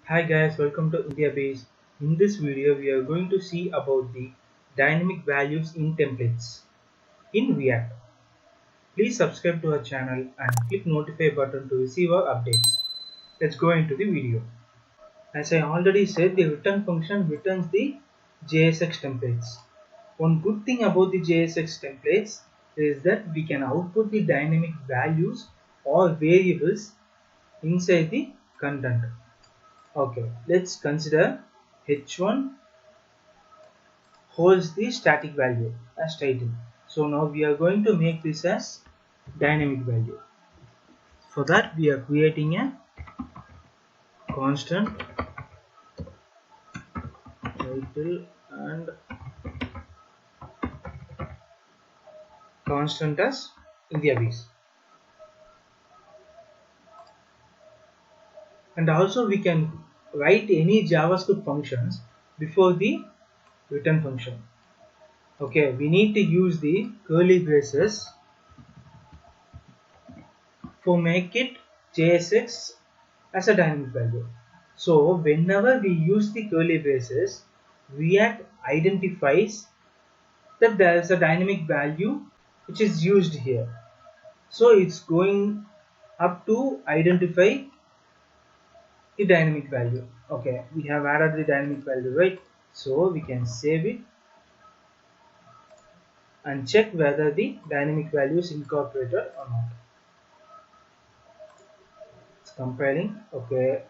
Hi guys, welcome to IndiaBees. In this video, we are going to see about the dynamic values in templates in React. Please subscribe to our channel and click notify button to receive our updates. Let's go into the video. As I already said, the return function returns the JSX templates. One good thing about the JSX templates is that we can output the dynamic values or variables inside the content. Okay, let's consider h1 holds the static value as title. So now we are going to make this as dynamic value. For that we are creating a constant title and constant as IndiaBees. And also we can write any JavaScript functions before the return function. Okay, we need to use the curly braces for make it JSX as a dynamic value. So whenever we use the curly braces, React identifies that there is a dynamic value which is used here. So it's going up to identify the dynamic value. Okay, we have added the dynamic value, right? So we can save it and check whether the dynamic value is incorporated or not. It's compiling. Okay,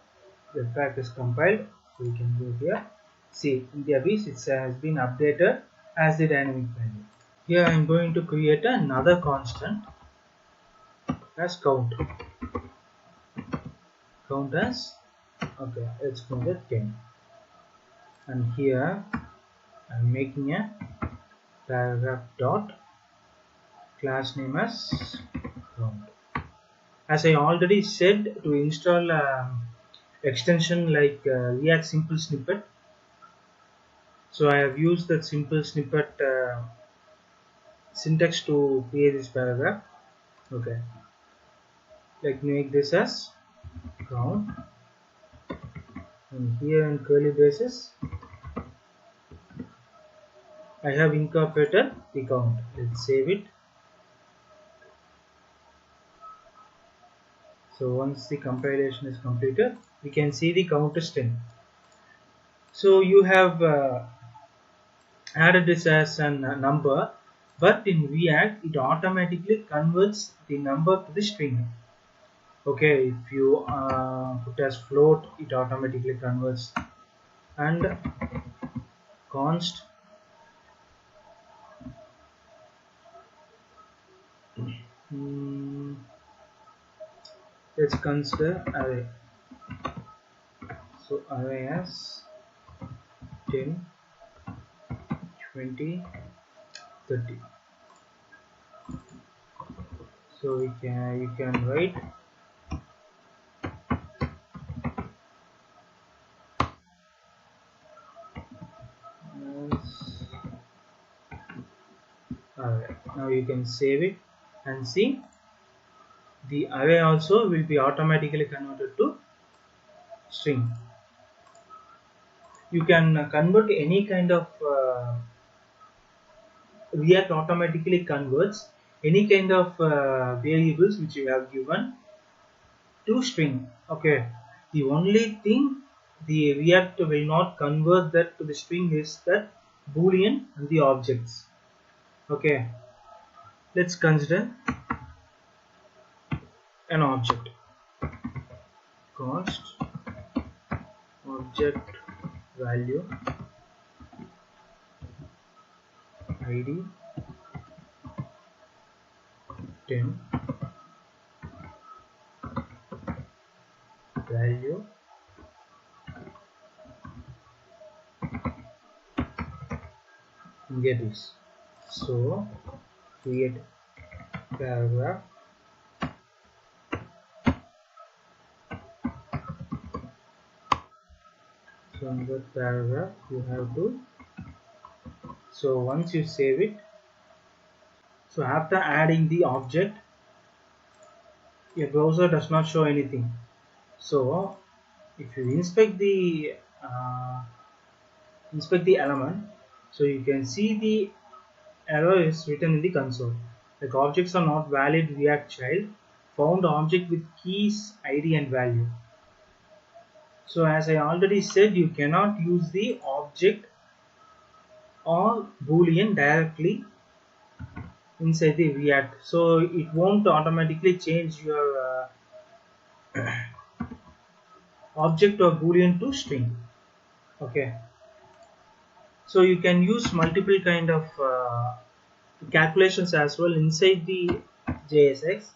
the fact is compiled, so we can go here. See, IndiaBees it has been updated as the dynamic value. Here I am going to create another constant as count. Count as okay, let's go with 10. And here I am making a paragraph dot class name as count. As I already said, to install extension like React Simple Snippet. So I have used that simple snippet syntax to create this paragraph. Okay, let me make this as count, and here in curly braces I have incorporated the count. Let's save it. So once the compilation is completed, we can see the count is 10. So you have added this as a number, but in React it automatically converts the number to the string. Okay, if you put as float, it automatically converts, and const let's consider array. So array as 10, 20, 30. So you can write as array. Now you can save it and see the array also will be automatically converted to string. You can convert any kind of React automatically converts any kind of variables which you have given to string. Okay, the only thing the React will not convert that to the string is that Boolean and the objects. Okay, let's consider an object. Const object value id 10 value IndiaBees. So create paragraph. So in that paragraph you have to, so once you save it, so after adding the object, your browser does not show anything. So if you inspect the element, so you can see the error is written in the console. Like objects are not valid React child. Found object with keys, ID and value. So as I already said, you cannot use the object or boolean directly inside the React. So it won't automatically change your object or boolean to string. Okay. So you can use multiple kind of calculations as well inside the JSX.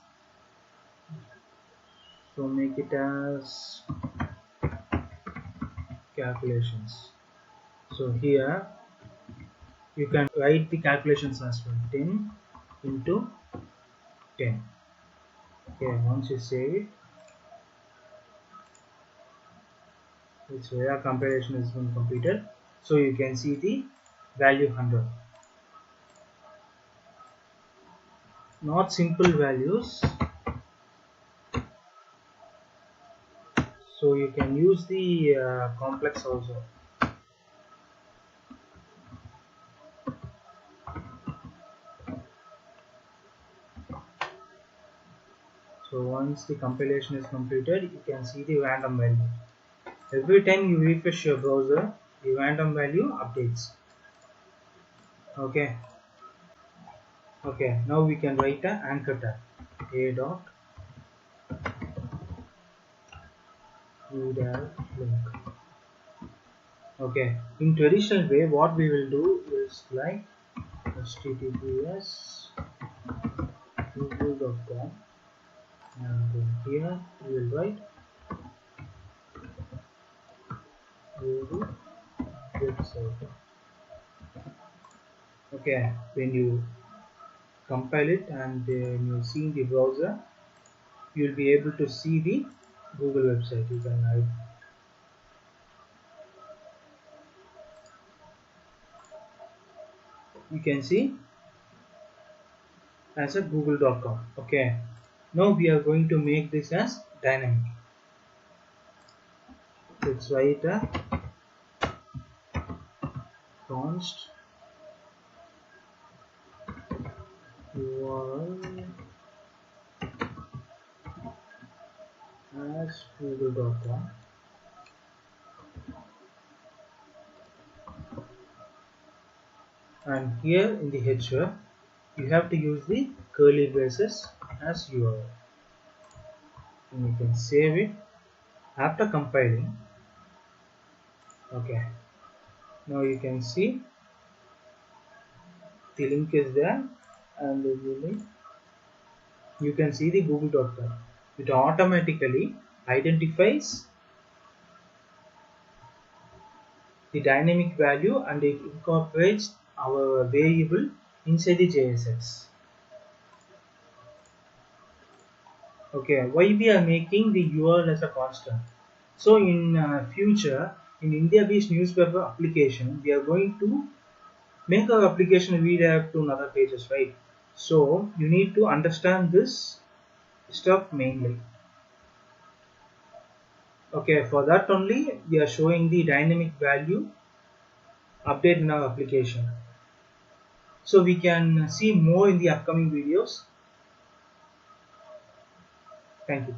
So make it as calculations. So here you can write the calculations as well. 10 into 10. Okay, once you save it, its where comparison has been completed. So you can see the value 100. Not simple values. So you can use the complex also. So once the compilation is completed, you can see the random value. Every time you refresh your browser, the random value updates. Okay. Okay. Now we can write an anchor tag. A dot redirect link. Okay. In traditional way, what we will do is like https google.com, and here we will write Google website. Okay. When you compile it and then you see in the browser, you will be able to see the Google website. You can see as a google.com. Okay, now we are going to make this as dynamic. Let's write a const URL as google.com, and here in the header you have to use the curly braces as URL, and you can save it after compiling. Okay, now you can see the link is there, and the link you can see the google.com. It automatically identifies the dynamic value and it incorporates our variable inside the JSX. Okay, why we are making the URL as a constant? So in future, in IndiaBees newspaper application, we are going to make our application redirect to another pages, right? So you need to understand this stuff mainly. Okay, for that only we are showing the dynamic value update in our application. So we can see more in the upcoming videos. Thank you.